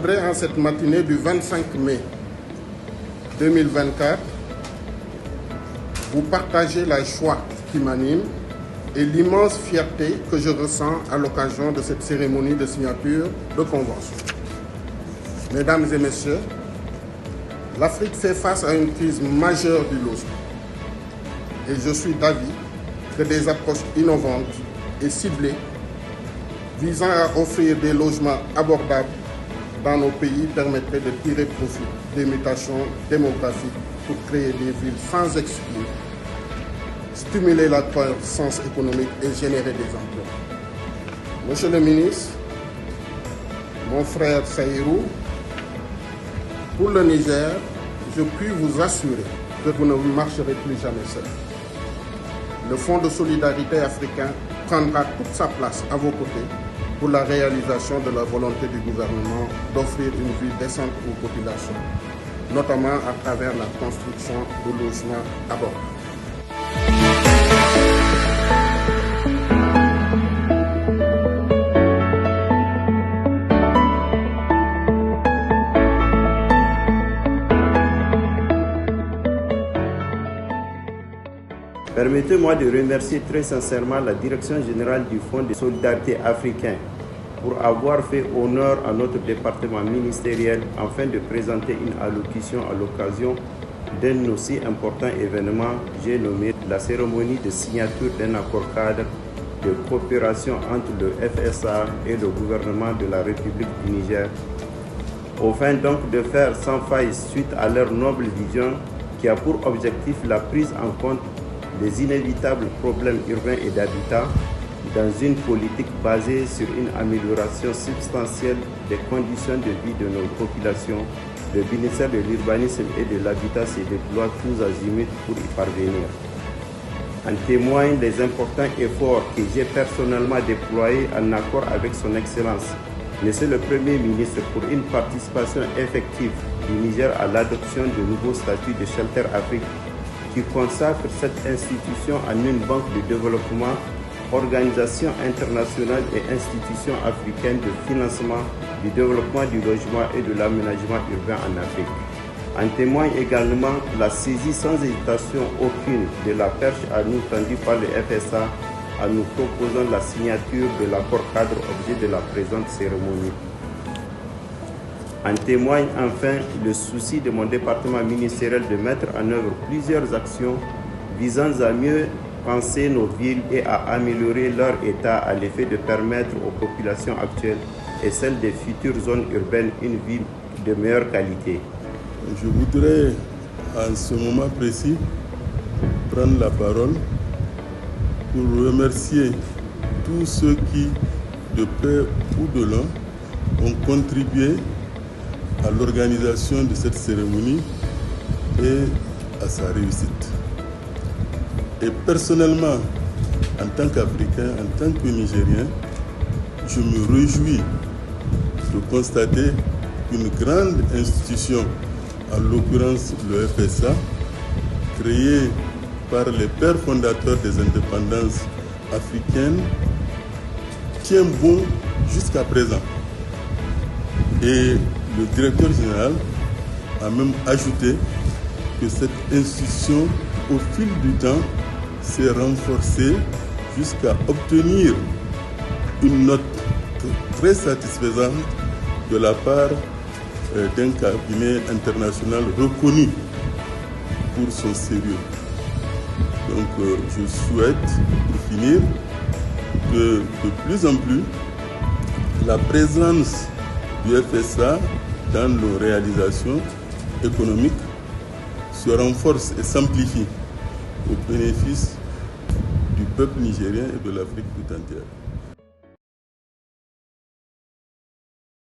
voudrais en cette matinée du 25 mai 2024 vous partager la joie qui m'anime et l'immense fierté que je ressens à l'occasion de cette cérémonie de signature de convention. Mesdames et messieurs, l'Afrique fait face à une crise majeure du logement et je suis d'avis que des approches innovantes et ciblées visant à offrir des logements abordables dans nos pays permettraient de tirer profit des mutations démographiques pour créer des villes sans exclure, stimuler la croissance économique et générer des emplois. Monsieur le ministre, mon frère Saïrou, pour le Niger, je puis vous assurer que vous ne marcherez plus jamais seul. Le Fonds de solidarité africain prendra toute sa place à vos côtés pour la réalisation de la volonté du gouvernement d'offrir une vie décente aux populations, notamment à travers la construction de logements abordables. Permettez-moi de remercier très sincèrement la Direction générale du Fonds de solidarité africain pour avoir fait honneur à notre département ministériel afin de présenter une allocution à l'occasion d'un aussi important événement, j'ai nommé la cérémonie de signature d'un accord cadre de coopération entre le FSA et le gouvernement de la République du Niger, afin donc de faire sans faille suite à leur noble vision qui a pour objectif la prise en compte des inévitables problèmes urbains et d'habitat dans une politique basée sur une amélioration substantielle des conditions de vie de nos populations. Le ministère de l'Urbanisme et de l'Habitat se déploie tous azimuts pour y parvenir. En témoignent les importants efforts que j'ai personnellement déployés en accord avec son Excellence, Monsieur le Premier ministre, pour une participation effective du Niger à l'adoption de nouveaux statuts de Shelter Afrique qui consacre cette institution en une banque de développement, organisation internationale et institution africaine de financement du développement du logement et de l'aménagement urbain en Afrique. En témoigne également la saisie sans hésitation aucune de la perche à nous tendue par le FSA en nous proposant la signature de l'accord cadre objet de la présente cérémonie. En témoigne enfin le souci de mon département ministériel de mettre en œuvre plusieurs actions visant à mieux penser nos villes et à améliorer leur état à l'effet de permettre aux populations actuelles et celles des futures zones urbaines une vie de meilleure qualité. Je voudrais en ce moment précis prendre la parole pour remercier tous ceux qui, de près ou de loin, ont contribué à l'organisation de cette cérémonie et à sa réussite. Et personnellement, en tant qu'Africain, en tant que Nigérien, je me réjouis de constater qu'une grande institution, en l'occurrence le FSA, créée par les pères fondateurs des indépendances africaines, tient bon jusqu'à présent. Et le directeur général a même ajouté que cette institution, au fil du temps, s'est renforcée jusqu'à obtenir une note très satisfaisante de la part d'un cabinet international reconnu pour son sérieux. Donc je souhaite, pour finir, que de plus en plus, la présence du FSA dans nos réalisations économiques se renforce et s'amplifie au bénéfice du peuple nigérien et de l'Afrique tout entière.